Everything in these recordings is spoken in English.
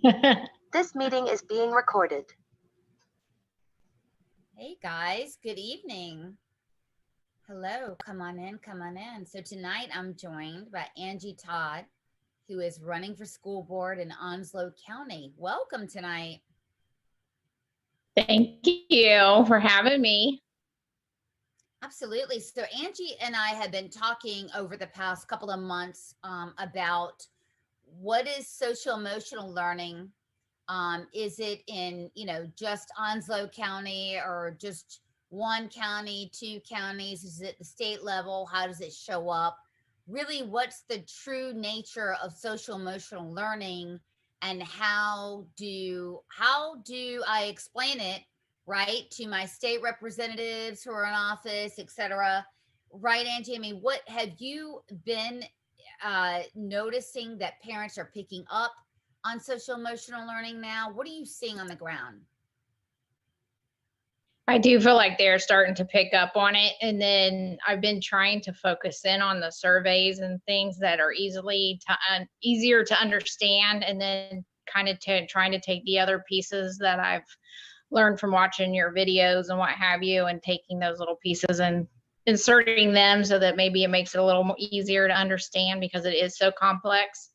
This meeting is being recorded. Hey guys, good evening. Hello, come on in, come on in. So tonight I'm joined by Angie Todd, who is running for school board in Onslow County. Welcome tonight. Thank you for having me. Absolutely. So Angie and I have been talking over the past couple of months about what is social emotional learning. Is it in, just Onslow County or just one county, two counties? Is it the state level? How does it show up? Really, what's the true nature of social emotional learning, and how do I explain it, right, to my state representatives who are in office, etc. Right, Angie? I mean, what have you been noticing that parents are picking up on social emotional learning now? What are you seeing on the ground? I do feel like they're starting to pick up on it. And then I've been trying to focus in on the surveys and things that are easier to understand. And then kind of trying to take the other pieces that I've learned from watching your videos and what have you, and taking those little pieces and inserting them so that maybe it makes it a little more easier to understand because it is so complex.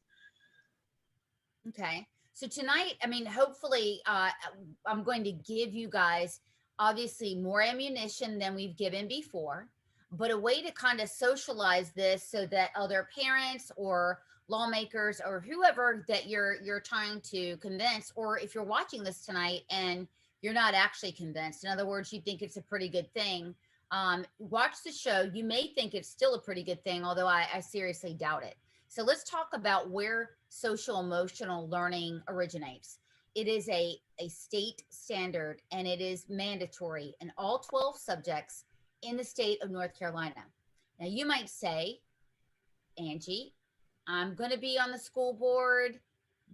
Okay. So tonight, I mean, hopefully, I'm going to give you guys obviously more ammunition than we've given before, but a way to kind of socialize this so that other parents or lawmakers or whoever that you're trying to convince, or if you're watching this tonight and you're not actually convinced, in other words, you think it's a pretty good thing, watch the show. You may think it's still a pretty good thing, although I seriously doubt it. So let's talk about where social emotional learning originates. It is a state standard, and it is mandatory in all 12 subjects in the state of North Carolina. Now, you might say, Angie, I'm going to be on the school board.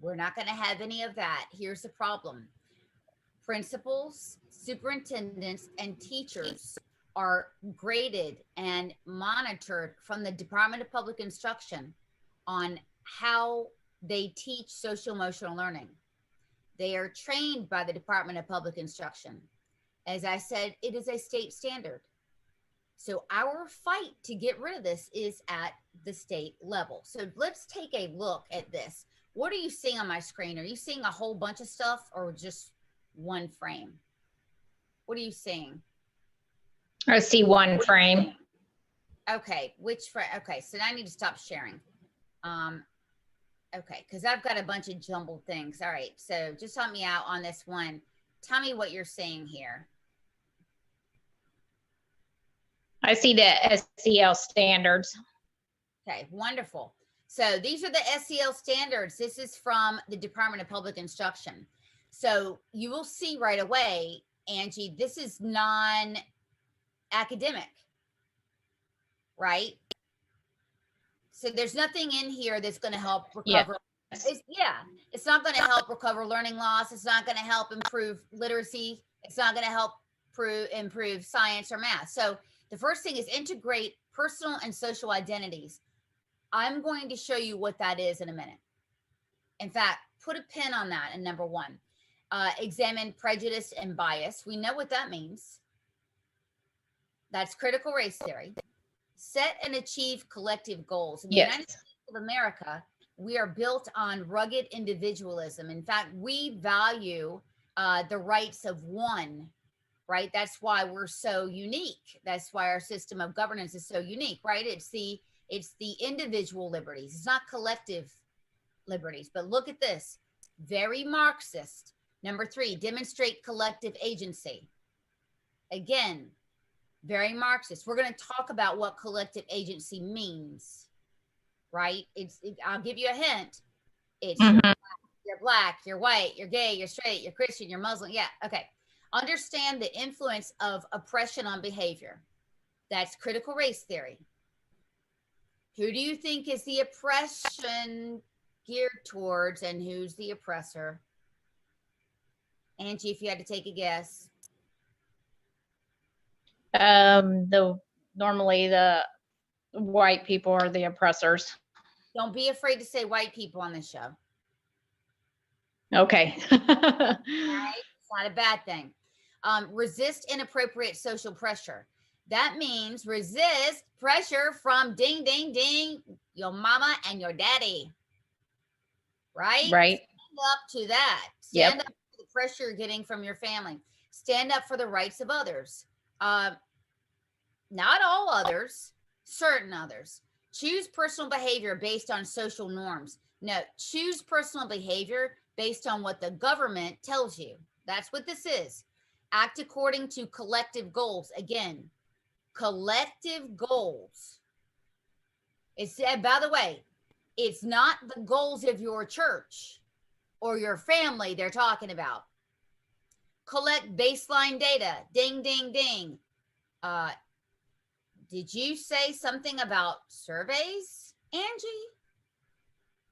We're not going to have any of that. Here's the problem. Principals, superintendents, and teachers are graded and monitored from the Department of Public Instruction on how they teach social emotional learning. They are trained by the Department of Public Instruction. As I said, it is a state standard. So our fight to get rid of this is at the state level. So let's take a look at this. What are you seeing on my screen? Are you seeing a whole bunch of stuff or just one frame? What are you seeing? I see one frame. Okay, which frame? Okay, so now I need to stop sharing. Okay, because I've got a bunch of jumbled things. All right, so just help me out on this one. Tell me what you're seeing here. I see the SEL standards. Okay, wonderful. So these are the SEL standards. This is from the Department of Public Instruction. So you will see right away, Angie, this is non-academic, right? So there's nothing in here that's going to help recover. Yeah. It's not going to help recover learning loss. It's not going to help improve literacy. It's not going to help improve science or math. So the first thing is integrate personal and social identities. I'm going to show you what that is in a minute. In fact, put a pin on that in number one. Examine prejudice and bias. We know what that means. That's critical race theory. Set and achieve collective goals. In the United States of America, we are built on rugged individualism. In fact, we value the rights of one, right? That's why we're so unique. That's why our system of governance is so unique, right? It's the individual liberties. It's not collective liberties. But look at this. Very Marxist. Number 3, demonstrate collective agency. Again, very Marxist. We're going to talk about what collective agency means, right? I'll give you a hint. It's you're black, you're white, you're gay, you're straight, you're Christian, you're Muslim. Yeah, okay. Understand the influence of oppression on behavior. That's critical race theory. Who do you think is the oppression geared towards, and who's the oppressor? Angie, if you had to take a guess. Normally the white people are the oppressors. Don't be afraid to say white people on this show. Okay. Right? It's not a bad thing. Resist inappropriate social pressure. That means resist pressure from ding, ding, ding, your mama and your daddy. Right? Right. Stand up to that. Yep. Stand up to the pressure you're getting from your family. Stand up for the rights of others. Not all others, certain others. Choose personal behavior based on social norms. No, choose personal behavior based on what the government tells you. That's what this is. Act according to collective goals. Again, collective goals. It's, by the way, it's not the goals of your church or your family they're talking about. Collect baseline data. Ding, ding, ding. Did you say something about surveys, Angie?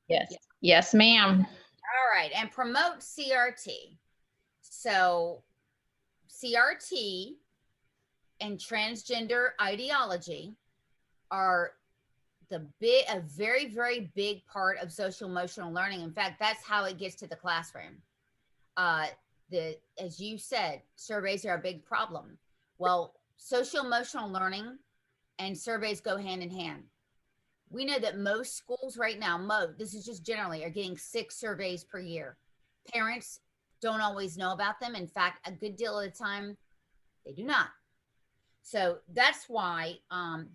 Yes. Yeah. Yes, ma'am. All right. And promote CRT. So CRT and transgender ideology are a very, very big part of social emotional learning. In fact, that's how it gets to the classroom. As you said, surveys are a big problem. Well, social emotional learning and surveys go hand in hand. We know that most schools right now, this is just generally, are getting 6 surveys per year. Parents don't always know about them. In fact, a good deal of the time, they do not. So that's why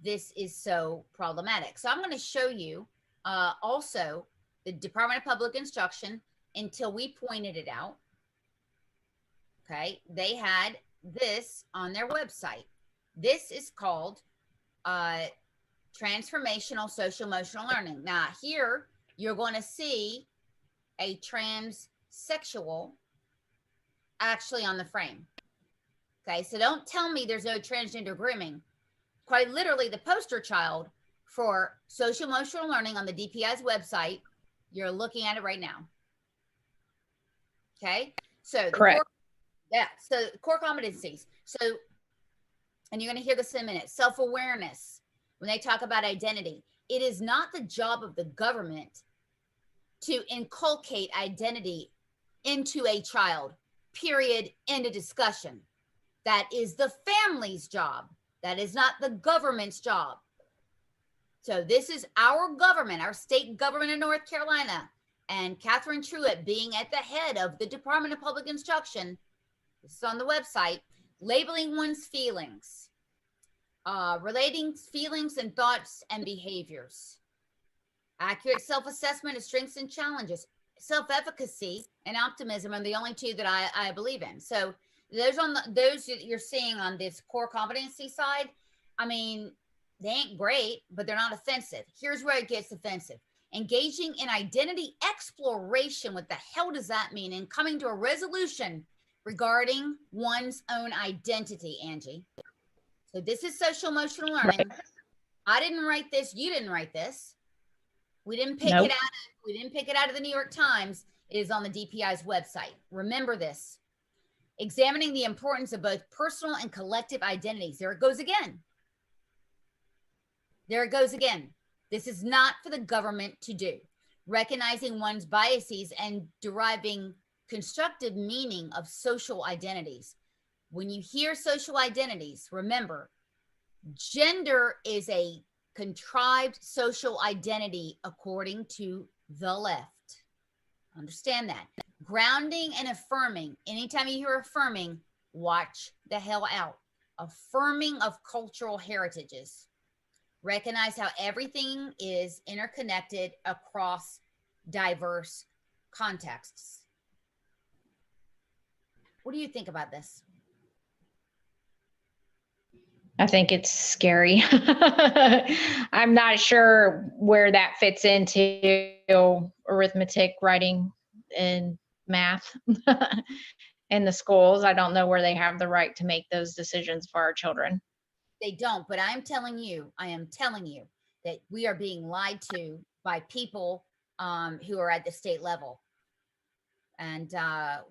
this is so problematic. So I'm going to show you also the Department of Public Instruction until we pointed it out. Okay, they had this on their website. This is called transformational social emotional learning. Now here you're going to see a transsexual actually on the frame. Okay, so don't tell me there's no transgender grooming. Quite literally, the poster child for social emotional learning on the DPI's website, you're looking at it right now. Okay, so Correct. So core competencies. So, and you're going to hear this in a minute. Self-awareness. When they talk about identity, it is not the job of the government to inculcate identity into a child, period, end of discussion. That is the family's job. That is not the government's job. So this is our government, our state government in North Carolina, and Catherine Truitt being at the head of the Department of Public Instruction. This is on the website. Labeling one's feelings. Relating feelings and thoughts and behaviors. Accurate self-assessment of strengths and challenges. Self-efficacy and optimism are the only 2 that I believe in. So those that you're seeing on this core competency side, I mean, they ain't great, but they're not offensive. Here's where it gets offensive. Engaging in identity exploration. What the hell does that mean? And coming to a resolution regarding one's own identity, Angie. So this is social emotional learning. Right. I didn't write this. You didn't write this. We didn't pick it out. We didn't pick it out of the New York Times. It is on the DPI's website. Remember this. Examining the importance of both personal and collective identities. There it goes again. There it goes again. This is not for the government to do. Recognizing one's biases and deriving constructive meaning of social identities. When you hear social identities, remember, gender is a contrived social identity according to the left. Understand that. Grounding and affirming. Anytime you hear affirming, watch the hell out. Affirming of cultural heritages. Recognize how everything is interconnected across diverse contexts. What do you think about this? I think it's scary. I'm not sure where that fits into arithmetic, writing, and math in the schools. I don't know where they have the right to make those decisions for our children. They don't, but I am telling you that we are being lied to by people who are at the state level. And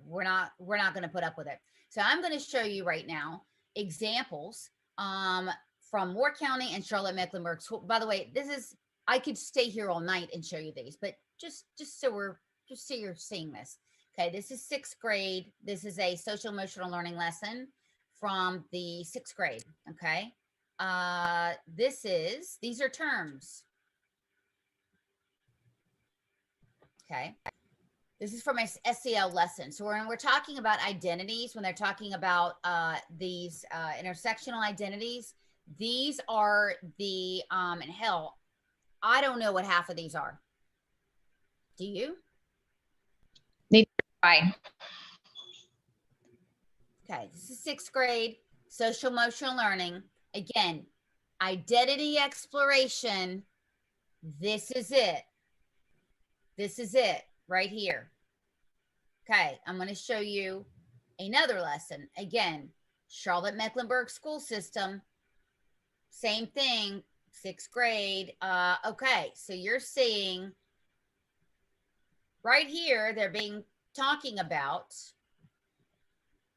we're not going to put up with it. So I'm going to show you right now examples from Moore County and Charlotte-Mecklenburg. So, by the way, I could stay here all night and show you these, but just so you're seeing this. Okay, this is 6th grade. This is a social emotional learning lesson from the 6th grade. Okay. These are terms. Okay. This is from my SEL lesson. So when we're talking about identities, when they're talking about these intersectional identities, these are the, and hell, I don't know what half of these are. Do you? Neither do I. Okay, this is 6th grade, social emotional learning. Again, identity exploration. This is it. This is it right here. Okay, I'm going to show you another lesson. Again, Charlotte Mecklenburg school system, same thing, 6th grade. Okay, so you're seeing right here, they're talking about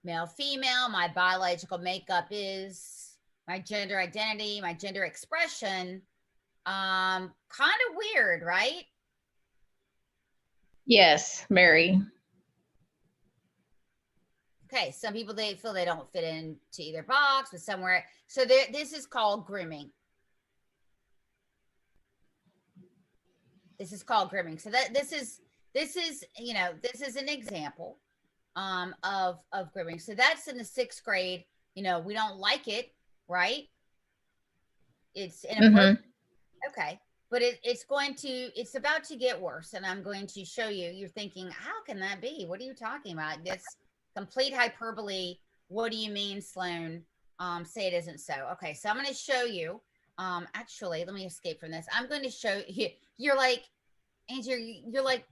male, female, my biological makeup is, my gender identity, my gender expression. Kind of weird, right? Yes, Mary. Okay, some people, they feel they don't fit into either box, but somewhere. So this is called grooming. This is called grooming. So this is you know, this is an example of grooming. So that's in the 6th grade. You know, we don't like it, right? It's inappropriate. Okay, but it's about to get worse, and I'm going to show you. You're thinking, how can that be? What are you talking about? This complete hyperbole. What do you mean, Sloan? Say it isn't so. Okay, so I'm going to show you. Actually, let me escape from this. I'm going to show you. You're like, Angie, you're like,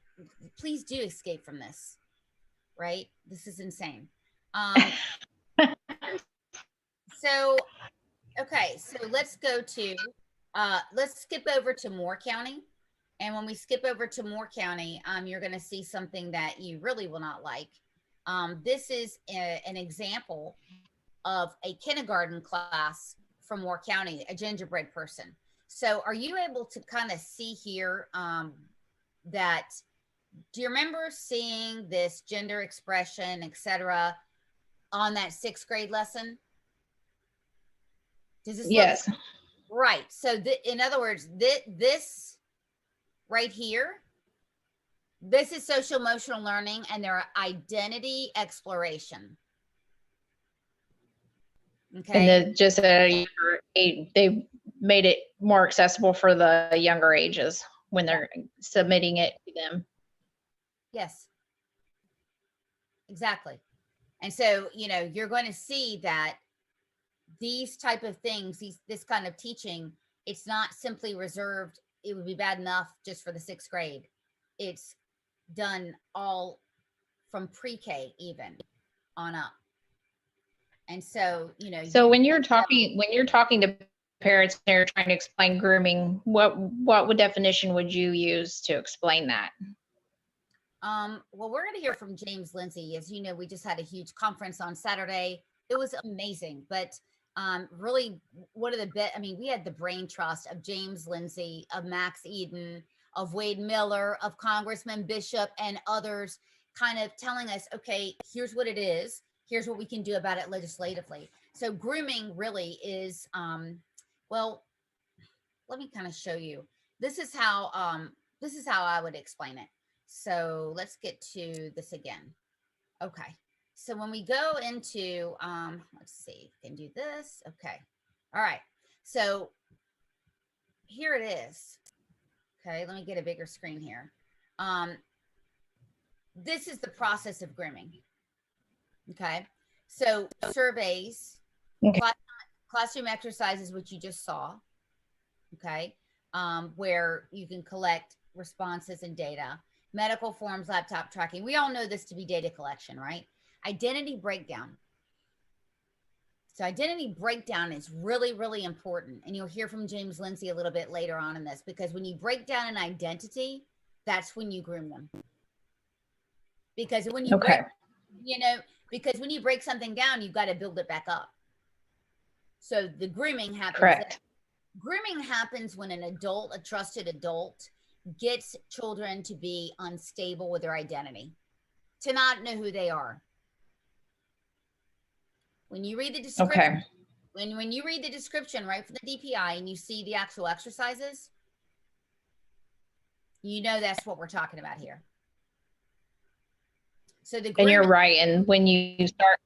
please do escape from this, right? This is insane. So, okay, so let's go to, let's skip over to Moore County. And when we skip over to Moore County, you're going to see something that you really will not like. This is an example of a kindergarten class from Moore County, a gingerbread person. So are you able to kind of see here that, do you remember seeing this gender expression, etc., on that 6th grade lesson? Does this Yes. look right? So in other words, this right here, this is social emotional learning and their identity exploration. Okay. And then just at a younger age, they made it more accessible for the younger ages when they're submitting it to them. Yes. Exactly. And so, you know, you're going to see that these type of things, this kind of teaching, it's not simply reserved. It would be bad enough just for the 6th grade. It's done all from pre-K even on up. And so, you know, So when you're talking to parents and you're trying to explain grooming, what definition would you use to explain that? Well, we're going to hear from James Lindsay. As you know, we just had a huge conference on Saturday. It was amazing, but really one of the best, I mean, we had the brain trust of James Lindsay, of Max Eden, of Wade Miller, of Congressman Bishop, and others kind of telling us, okay, here's what it is. Here's what we can do about it legislatively. So grooming really is, well, let me kind of show you. This is how I would explain it. So let's get to this again. Okay. So when we go into, let's see, we can do this. Okay. All right. So here it is. Okay. Let me get a bigger screen here. This is the process of grooming. Okay. So surveys, Okay. classroom exercises, which you just saw. Okay. Where you can collect responses and data, medical forms, laptop tracking. We all know this to be data collection, right? Identity breakdown. So identity breakdown is really, really important. And you'll hear from James Lindsay a little bit later on in this, because when you break down an identity, that's when you groom them. Because when you break, you know, because when you break something down, you've got to build it back up. So the grooming happens. Correct. Grooming happens when an adult, a trusted adult, gets children to be unstable with their identity, to not know who they are. When you read the description, Okay. when you read the description, right, for the DPI and you see the actual exercises, you know that's what we're talking about here. So the And you're right. And when you start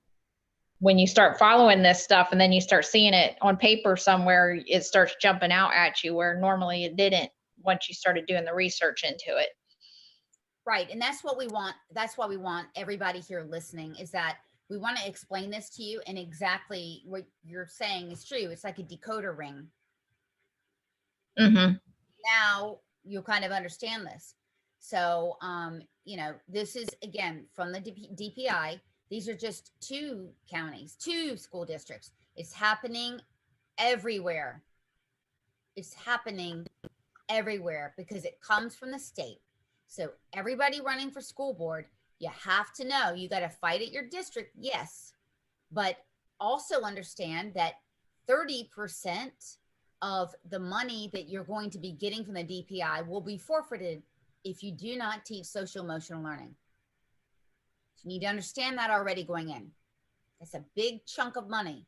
following this stuff and then you start seeing it on paper somewhere, it starts jumping out at you where normally it didn't once you started doing the research into it. Right. And that's what we want. That's why we want everybody here listening, is that we want to explain this to you, and exactly what you're saying is true. It's like a decoder ring. Mm-hmm. Now you'll kind of understand this. So, you know, this is, again, from the DPI. These are just 2 counties, 2 school districts. It's happening everywhere. It's happening everywhere because it comes from the state. So everybody running for school board, you have to know you got to fight at your district, yes, but also understand that 30% of the money that you're going to be getting from the DPI will be forfeited if you do not teach social emotional learning. So you need to understand that already going in. That's a big chunk of money.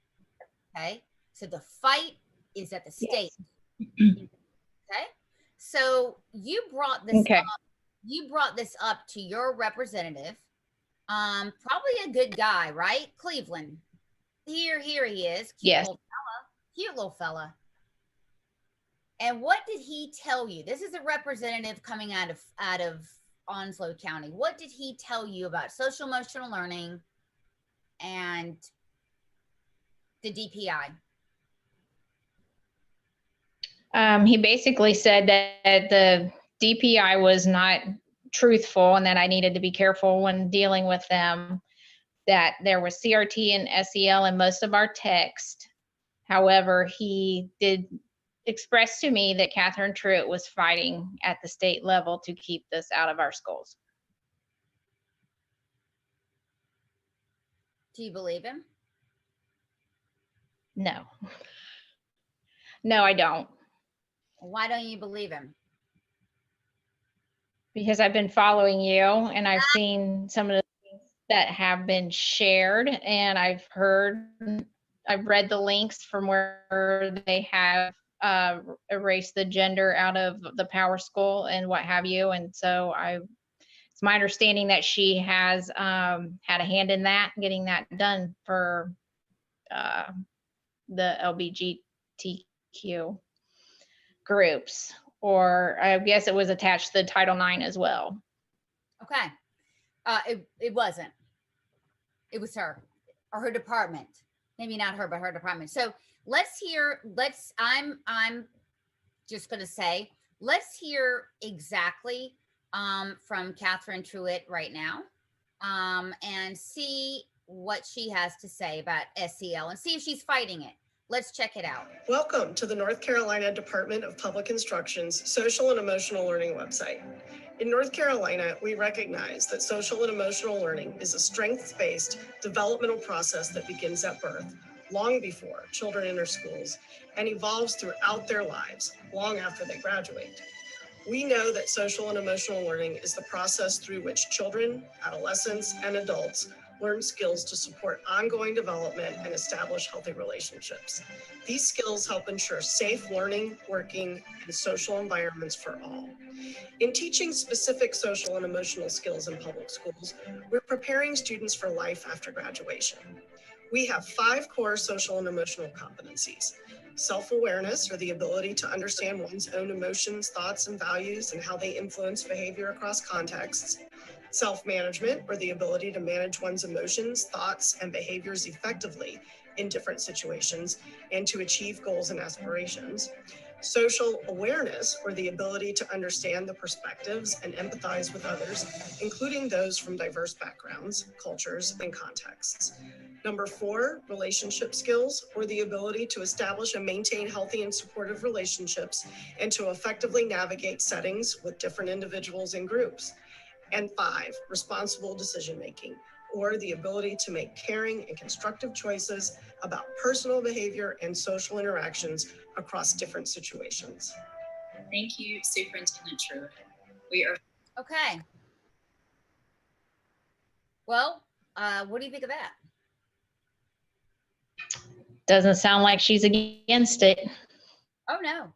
Okay. So the fight is at the state. Yes. Okay. So you brought this up. You brought this up to your representative. Probably a good guy, right? Cleveland. Here he is. Cute little fella. Cute little fella. And what did he tell you? This is a representative coming out of Onslow County. What did he tell you about social emotional learning and the DPI? He basically said that the DPI was not truthful and that I needed to be careful when dealing with them, that there was CRT and SEL in most of our text. However, he did express to me that Catherine Truitt was fighting at the state level to keep this out of our schools. Do you believe him? No. No, I don't. Why don't you believe him? Because I've been following you and I've seen some of the things that have been shared, and I've read the links from where they have erased the gender out of the Power School and what have you. And so it's my understanding that she has had a hand in that, getting that done for the LGBTQ groups, or I guess it was attached to the Title IX as well. Okay. It wasn't. It was her or her department. Maybe not her, but her department. So I'm just going to say, let's hear exactly from Catherine Truitt right now and see what she has to say about SEL and see if she's fighting it. Let's check it out. Welcome to the North Carolina Department of Public Instruction's Social and Emotional Learning website. In North Carolina, we recognize that social and emotional learning is a strengths-based developmental process that begins at birth, long before children enter schools, and evolves throughout their lives, long after they graduate. We know that social and emotional learning is the process through which children, adolescents, and adults learn skills to support ongoing development and establish healthy relationships. These skills help ensure safe learning, working, and social environments for all. In teaching specific social and emotional skills in public schools, we're preparing students for life after graduation. We have 5 core social and emotional competencies: self-awareness, or the ability to understand one's own emotions, thoughts, and values, and how they influence behavior across contexts; self-management, or the ability to manage one's emotions, thoughts, and behaviors effectively in different situations and to achieve goals and aspirations; social awareness, or the ability to understand the perspectives and empathize with others, including those from diverse backgrounds, cultures, and contexts. Number 4, relationship skills, or the ability to establish and maintain healthy and supportive relationships and to effectively navigate settings with different individuals and groups. And 5, responsible decision-making, or the ability to make caring and constructive choices about personal behavior and social interactions across different situations. Thank you, Superintendent Truitt. We are Okay. Well, what do you think of that? Doesn't sound like she's against it. Oh, no.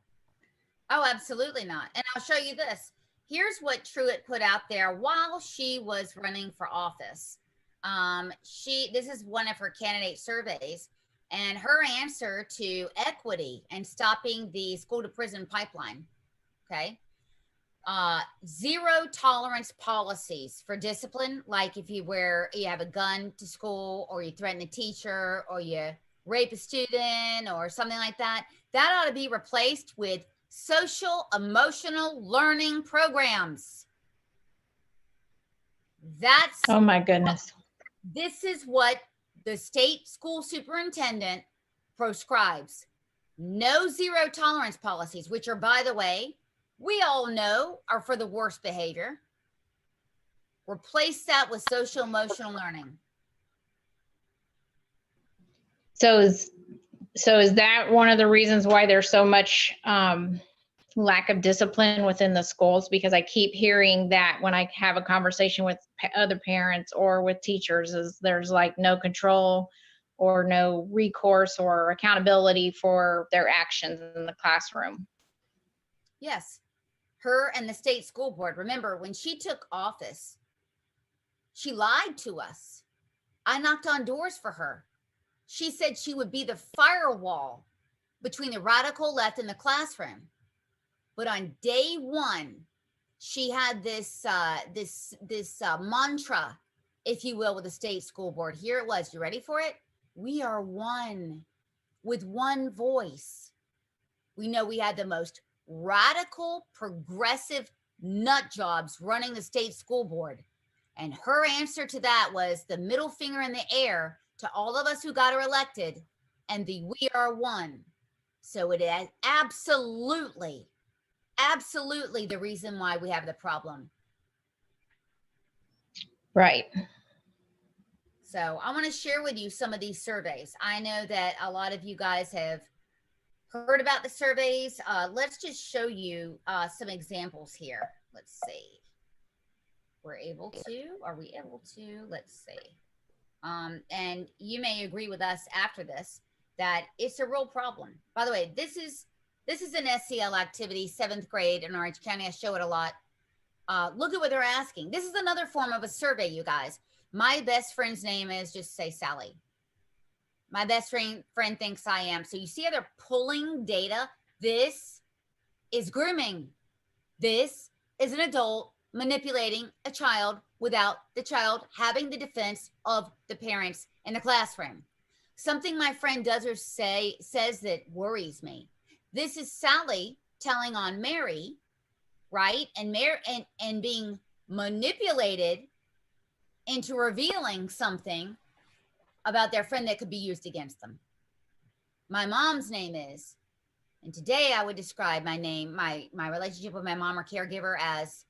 Oh, absolutely not. And I'll show you this. Here's what Truitt put out there while she was running for office. This is one of her candidate surveys, and her answer to equity and stopping the school to prison pipeline. Okay. Zero tolerance policies for discipline, like if you have a gun to school, or you threaten a teacher, or you rape a student, or something like that. That ought to be replaced with social emotional learning programs. Oh my goodness. This is what the state school superintendent proscribes. No zero tolerance policies, which are, by the way, we all know are for the worst behavior. Replace that with social emotional learning. So is that one of the reasons why there's so much lack of discipline within the schools? Because I keep hearing that when I have a conversation with other parents or with teachers, is there's like no control or no recourse or accountability for their actions in the classroom. Yes. Her and the state school board. Remember, when she took office, she lied to us. I knocked on doors for her. She said she would be the firewall between the radical left and the classroom. But on day one, she had this mantra, if you will, with the state school board. Here it was. You ready for it? We are one, with one voice. We know we had the most radical, progressive nut jobs running the state school board. And her answer to that was the middle finger in the air to all of us who got her elected, and the we are one. So it is absolutely the reason why we have the problem. Right. So I want to share with you some of these surveys. I know that a lot of you guys have heard about the surveys. Let's just show you some examples here. Let's see. Are we able to? Let's see. And you may agree with us after this that it's a real problem. By the way, this is an SEL activity, 7th grade in Orange County. I show it a lot. Look at what they're asking. This is another form of a survey, you guys. My best friend's name is, just say Sally. My best friend thinks I am. So you see how they're pulling data? This is grooming. This is an adult manipulating a child without the child having the defense of the parents in the classroom. Something my friend does or says that worries me. This is Sally telling on Mary, right? And Mary and being manipulated into revealing something about their friend that could be used against them. My mom's name is, and today I would describe my name, my relationship with my mom or caregiver as,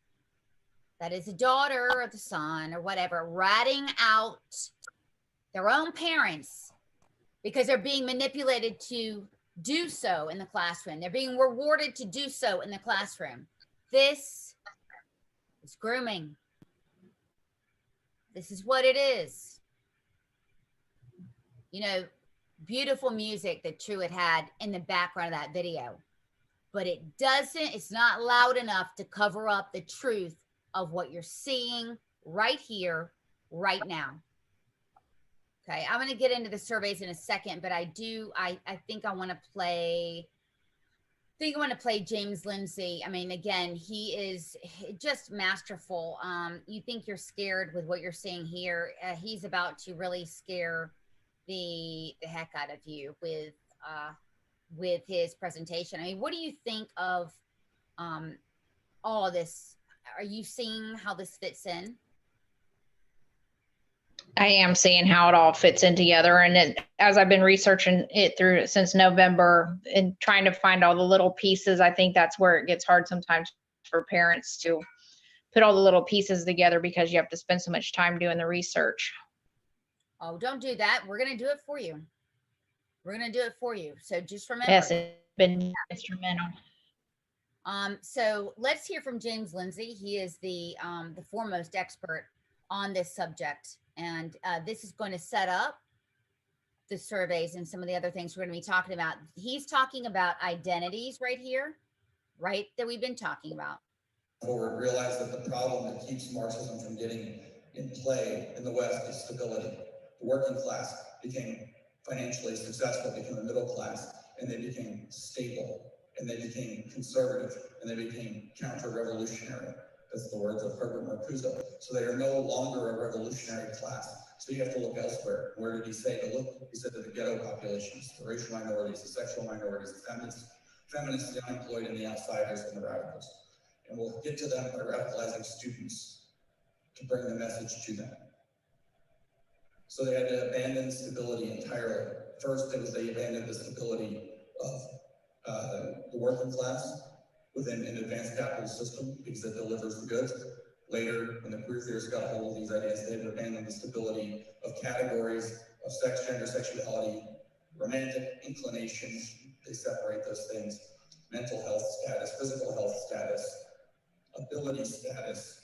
that is a daughter or the son or whatever, ratting out their own parents because they're being manipulated to do so in the classroom. They're being rewarded to do so in the classroom. This is grooming. This is what it is. You know, beautiful music that Truitt had in the background of that video, but it's not loud enough to cover up the truth of what you're seeing right here, right now. Okay, I'm going to get into the surveys in a second, but I think I want to play James Lindsay. I mean, again, he is just masterful. You think you're scared with what you're seeing here. He's about to really scare the heck out of you with his presentation. I mean, what do you think of all of this? Are you seeing how this fits in? I am seeing how it all fits in together. And then as I've been researching it through since November and trying to find all the little pieces, I think that's where it gets hard sometimes for parents to put all the little pieces together because you have to spend so much time doing the research. Oh, don't do that. We're going to do it for you. We're going to do it for you. So just remember. Yes, it's been instrumental. So let's hear from James Lindsay. He is the foremost expert on this subject. And this is going to set up the surveys and some of the other things we're going to be talking about. He's talking about identities right here, right, that we've been talking about. Forward, realize that the problem that keeps Marxism from getting in play in the West is stability. The working class became financially successful, became a middle class, and they became stable, and they became conservative, and they became counter-revolutionary. That's the words of Herbert Marcuse. So they are no longer a revolutionary class. So you have to look elsewhere. Where did he say to look? He said to the ghetto populations, the racial minorities, the sexual minorities, the feminists, the unemployed, and the outsiders, and the radicals. And we'll get to them by radicalizing students to bring the message to them. So they had to abandon stability entirely. First, they abandoned the stability of the working class within an advanced capitalist system because it delivers the goods. Later, when the queer theorists got a hold of these ideas, they had to abandon the stability of categories of sex, gender, sexuality, romantic inclinations. They separate those things. Mental health status, physical health status, ability status,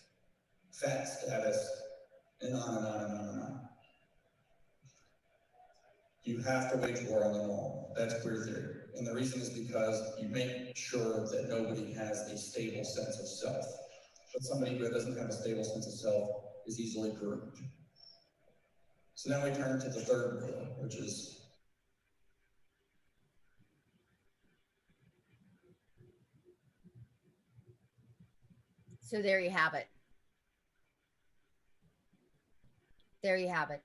fat status, and on and on and on and on. You have to wage war on them all. That's queer theory. And the reason is because you make sure that nobody has a stable sense of self. But somebody who doesn't have a stable sense of self is easily groomed. So now we turn to the third war, which is So there you have it. There you have it.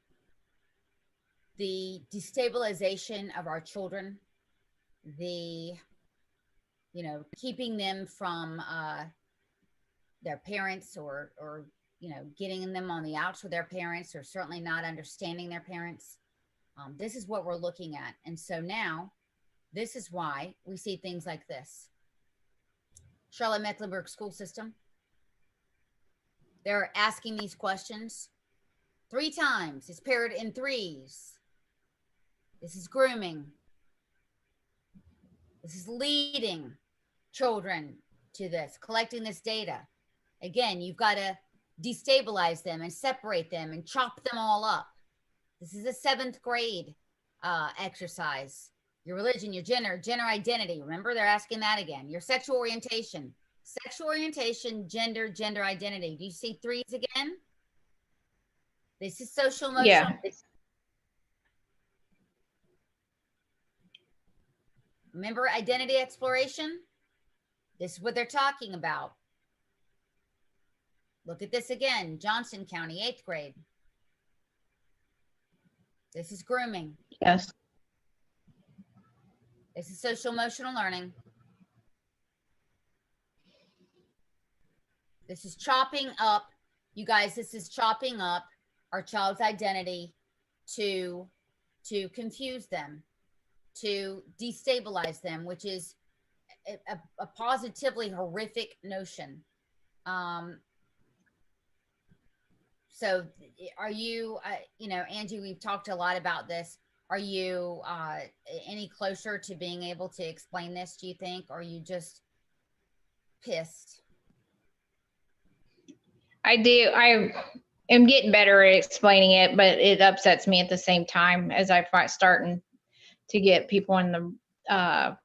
The destabilization of our children, the, keeping them from their parents or, getting them on the outs with their parents, or certainly not understanding their parents. This is what we're looking at. And so now, this is why we see things like this. Charlotte-Mecklenburg school system. They're asking these questions 3 times. It's paired in 3s. This is grooming. This is leading children to this, collecting this data. Again, you've got to destabilize them and separate them and chop them all up. This is a 7th grade exercise. Your religion, your gender identity. Remember, they're asking that again. Your sexual orientation, gender identity. Do you see 3s again? This is social emotional. Yeah. Remember identity exploration? This is what they're talking about. Look at this again. Johnson County, 8th grade. This is grooming. Yes. This is social emotional learning. This is chopping up, you guys, this is chopping up our child's identity to confuse them, to destabilize them, which is a positively horrific notion. So are you, Angie, we've talked a lot about this. Are you any closer to being able to explain this, do you think? Or are you just pissed? I do. I am getting better at explaining it, but it upsets me at the same time as I starting to get people in the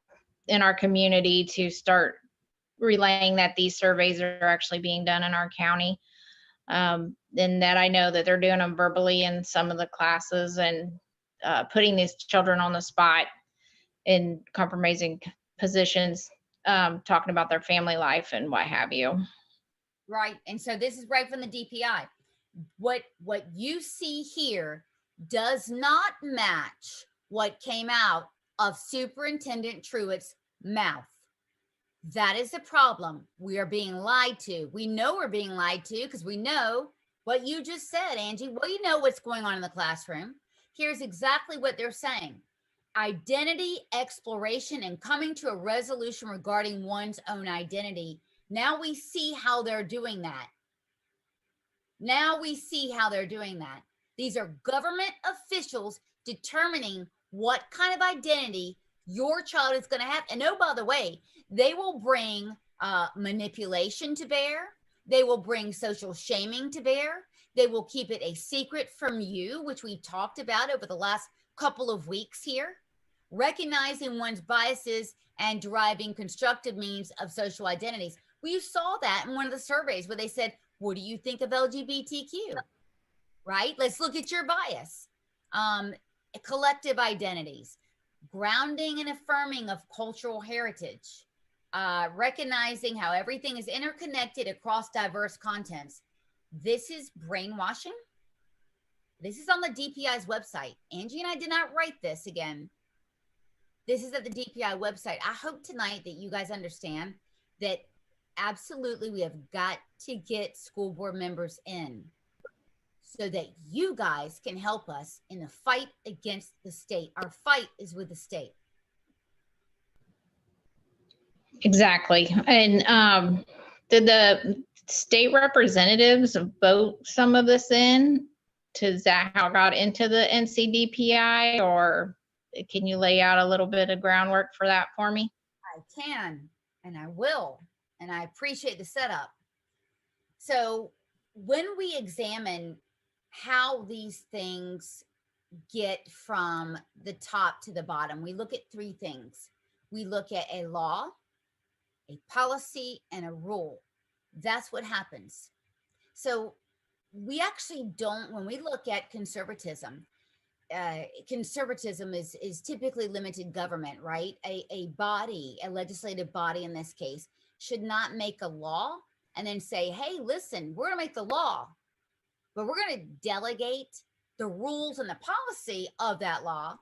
in our community to start relaying that these surveys are actually being done in our county. And that I know that they're doing them verbally in some of the classes and putting these children on the spot in compromising positions, talking about their family life and what have you. Right. And so this is right from the DPI. What you see here does not match what came out of Superintendent Truitt's mouth. That is the problem. We are being lied to. We know we're being lied to because we know what you just said, Angie. Well, you know what's going on in the classroom. Here's exactly what they're saying. Identity exploration and coming to a resolution regarding one's own identity. Now we see how they're doing that. Now we see how they're doing that. These are government officials determining what kind of identity your child is going to have. And oh, by the way, they will bring manipulation to bear. They will bring social shaming to bear. They will keep it a secret from you, which we talked about over the last couple of weeks here. Recognizing one's biases and deriving constructive means of social identities. We saw that in one of the surveys where they said, what do you think of LGBTQ? Right? Let's look at your bias. Collective identities, grounding and affirming of cultural heritage, recognizing how everything is interconnected across diverse contents. This is brainwashing. This is on the DPI's website. Angie and I did not write this again. This is at the DPI website. I hope tonight that you guys understand that absolutely we have got to get school board members in so that you guys can help us in the fight against the state. Our fight is with the state. Exactly. And did the state representatives vote some of this in? Is that how it got into the NCDPI, or can you lay out a little bit of groundwork for that for me? I can, and I will, and I appreciate the setup. So when we examine how these things get from the top to the bottom, we look at three things. We look at a law, a policy, and a rule. That's what happens. So we actually don't, when we look at conservatism, conservatism is typically limited government, right? A body, a legislative body in this case, should not make a law and then say, hey, listen, we're gonna make the law, but we're gonna delegate the rules and the policy of that law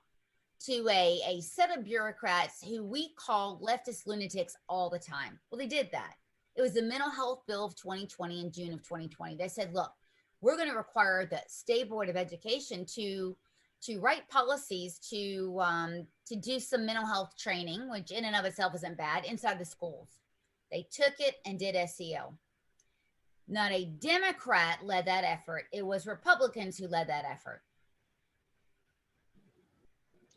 to a set of bureaucrats who we call leftist lunatics all the time. Well, they did that. It was the Mental Health Bill of 2020 in June of 2020. They said, look, we're going to require the State Board of Education to write policies to do some mental health training, which in and of itself isn't bad, inside the schools. They took it and did SEL. Not a Democrat led that effort. It was Republicans who led that effort.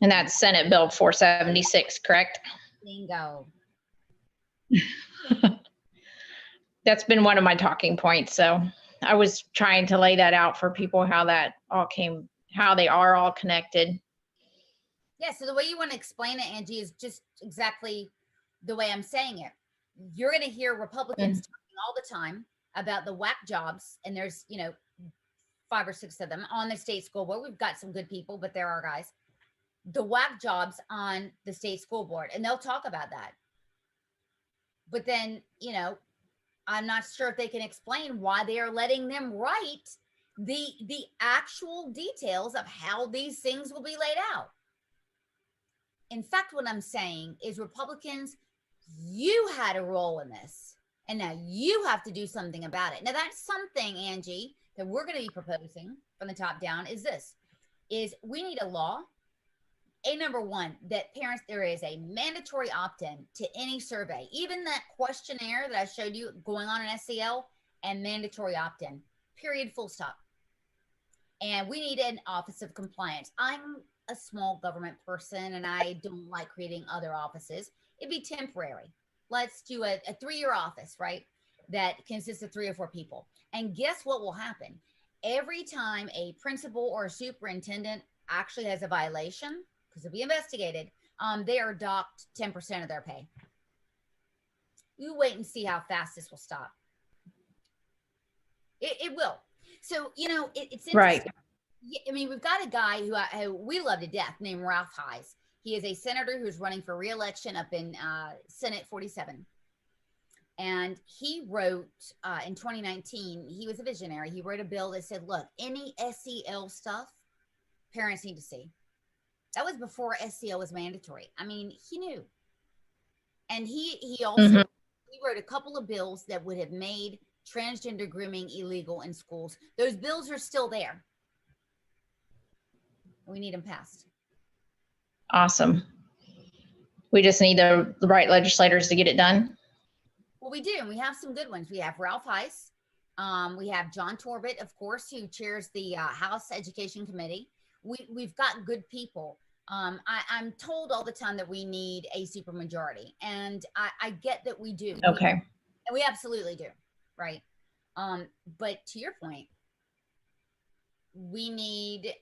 And that's Senate Bill 476, correct? Bingo. That's been one of my talking points. So I was trying to lay that out for people, how that all came, how they are all connected. Yeah, so the way you want to explain it, Angie, is just exactly the way I'm saying it. You're going to hear Republicans talking all the time about the whack jobs, and there's, 5 or 6 of them on the state school board. We've got some good people, but there are guys. The whack jobs on the state school board, and they'll talk about that. But then, I'm not sure if they can explain why they are letting them write the actual details of how these things will be laid out. In fact, what I'm saying is, Republicans, you had a role in this, and now you have to do something about it. Now, that's something, Angie, that we're going to be proposing from the top down is this, is we need a law. Number one, that parents, there is a mandatory opt-in to any survey, even that questionnaire that I showed you going on in SEL, and mandatory opt-in, period, full stop. And we need an Office of Compliance. I'm a small government person and I don't like creating other offices. It'd be temporary. Let's do a 3-year office, right? That consists of 3 or 4 people. And guess what will happen? Every time a principal or a superintendent actually has a violation, because it'll be investigated, they are docked 10% of their pay. You wait and see how fast this will stop. It will. So, it's interesting. Right. I mean, we've got a guy who we love to death named Ralph Hayes. He is a senator who's running for re-election up in Senate 47. And he wrote in 2019, he was a visionary. He wrote a bill that said, look, any SEL stuff, parents need to see. That was before SEL was mandatory. I mean, he knew. And he also he wrote a couple of bills that would have made transgender grooming illegal in schools. Those bills are still there. We need them passed. Awesome. We just need the right legislators to get it done. Well, we do. And we have some good ones. We have Ralph Heiss. We have John Torbett, of course, who chairs the House Education Committee. We've got good people. I'm told all the time that we need a supermajority, and I get that we do. Okay. And we absolutely do, right? But to your point, we need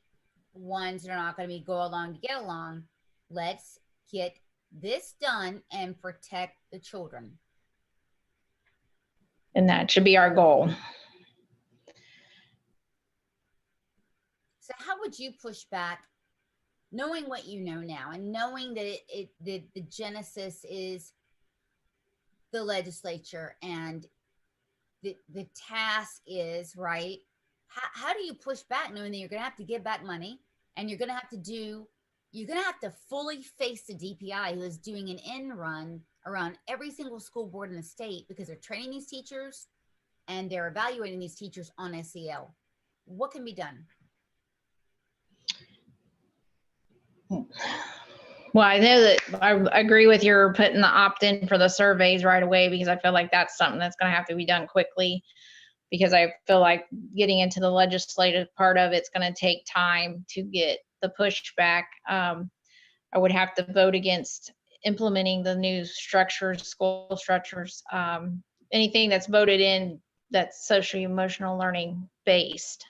ones that are not going to go along to get along. Let's get this done and protect the children. And that should be our goal. So how would you push back, knowing what you know now and knowing that the genesis is the legislature and the task is, right? How do you push back knowing that you're going to have to give back money and you're going to have to fully face the DPI, who is doing an end run around every single school board in the state because they're training these teachers and they're evaluating these teachers on SEL. What can be done? Well, I know that I agree with your putting the opt-in for the surveys right away, because I feel like that's something that's going to have to be done quickly, because I feel like getting into the legislative part of it's going to take time to get the pushback. I would have to vote against implementing the new structures, school structures, anything that's voted in that's social emotional learning based,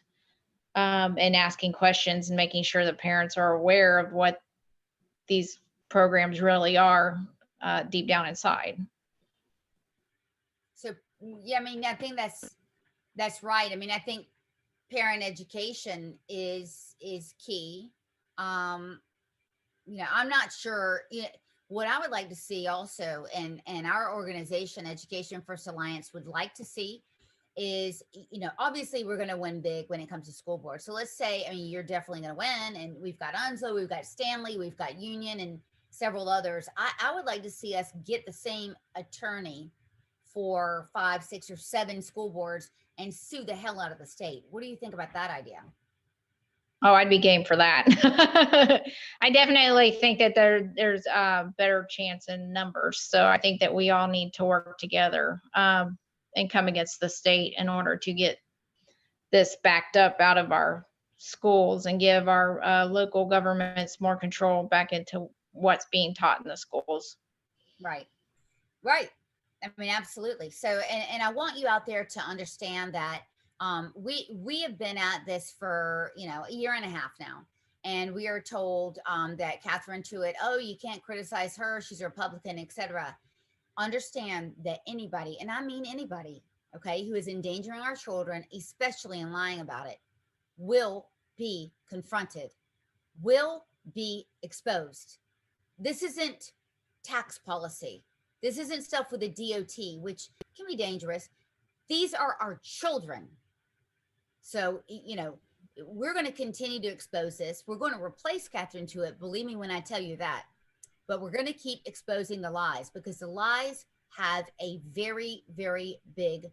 and asking questions and making sure the parents are aware of what these programs really are deep down inside. So, yeah, I mean, I think that's right. I mean, I think parent education is key. You know, I'm not sure. What I would like to see also, and our organization, Education First Alliance, would like to see is, you know, obviously we're going to win big when it comes to school board. So let's say, I mean, you're definitely going to win, and we've got Onslow, we've got Stanley, we've got Union, and several others. I would like to see us get the same attorney for 5, 6, or 7 school boards and sue the hell out of the state. What do you think about that idea? Oh, I'd be game for that. I definitely think that there's a better chance in numbers. So I think that we all need to work together and come against the state in order to get this backed up out of our schools and give our local governments more control back into what's being taught in the schools. Right. Right. I mean, absolutely. So, and I want you out there to understand that we have been at this for, you know, a year and a half now. And we are told that Catherine Truitt, oh, you can't criticize her, she's a Republican, etc. Understand that anybody, and I mean anybody, okay, who is endangering our children, especially in lying about it, will be confronted, will be exposed. This isn't tax policy. This isn't stuff with the DOT, which can be dangerous. These are our children. So, you know, we're going to continue to expose this. We're going to replace Catherine Truitt, believe me when I tell you that. But we're going to keep exposing the lies, because the lies have a very, very big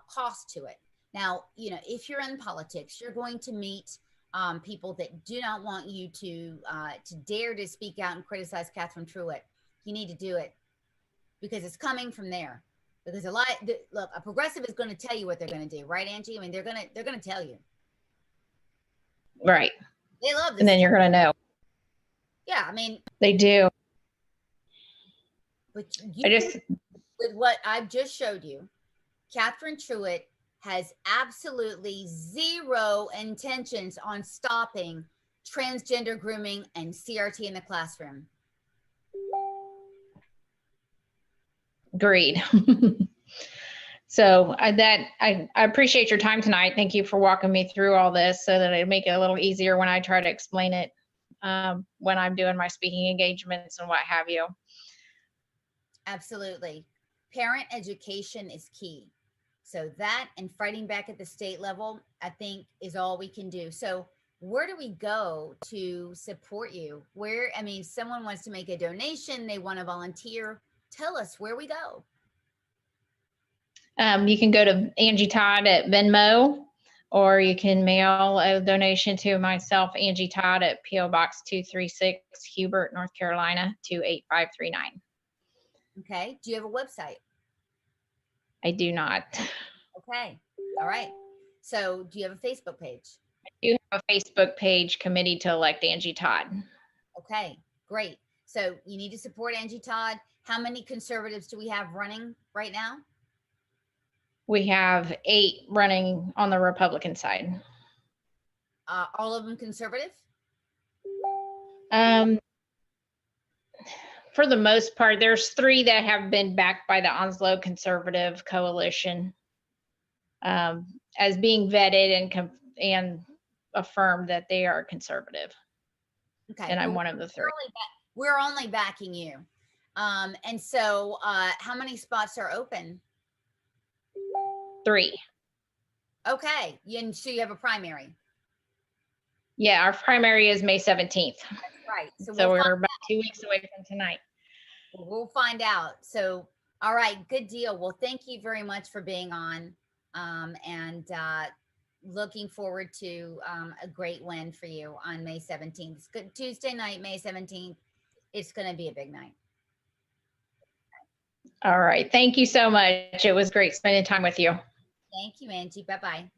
cost to it. Now, you know, if you're in politics, you're going to meet people that do not want you to dare to speak out and criticize Catherine Truitt. You need to do it, because it's coming from there. Because look, a progressive is going to tell you what they're going to do, right, Angie? I mean, they're going to tell you. Right. They love this. And then you're going to know. Yeah, I mean, they do. But with what I've just showed you, Catherine Truitt has absolutely zero intentions on stopping transgender grooming and CRT in the classroom. Agreed. So I appreciate your time tonight. Thank you for walking me through all this so that it'll make it a little easier when I try to explain it when I'm doing my speaking engagements and what have you. Absolutely. Parent education is key. So that and fighting back at the state level, I think, is all we can do. So where do we go to support you? Where, I mean, someone wants to make a donation, they want to volunteer. Tell us where we go. You can go to Angie Todd at Venmo, or you can mail a donation to myself, Angie Todd, at P.O. Box 236, Hubert, North Carolina, 28539. Okay. Do you have a website? I do not. Okay. All right. So do you have a Facebook page? I do have a Facebook page, Committee to Elect Angie Todd. Okay, great. So you need to support Angie Todd. How many conservatives do we have running right now? We have 8 running on the Republican side. all of them conservative? For the most part, there's 3 that have been backed by the Onslow Conservative Coalition as being vetted and affirmed that they are conservative. Okay. And I'm one of the 3. We're only backing you. And so how many spots are open? 3. Okay. So you have a primary. Yeah, our primary is May 17th. Right. So we're about 2 weeks away from tonight. We'll find out. So, all right, good deal. Well, thank you very much for being on, and looking forward to a great win for you on May 17th. It's good Tuesday night, May 17th. It's going to be a big night. All right. Thank you so much. It was great spending time with you. Thank you, Angie. Bye-bye.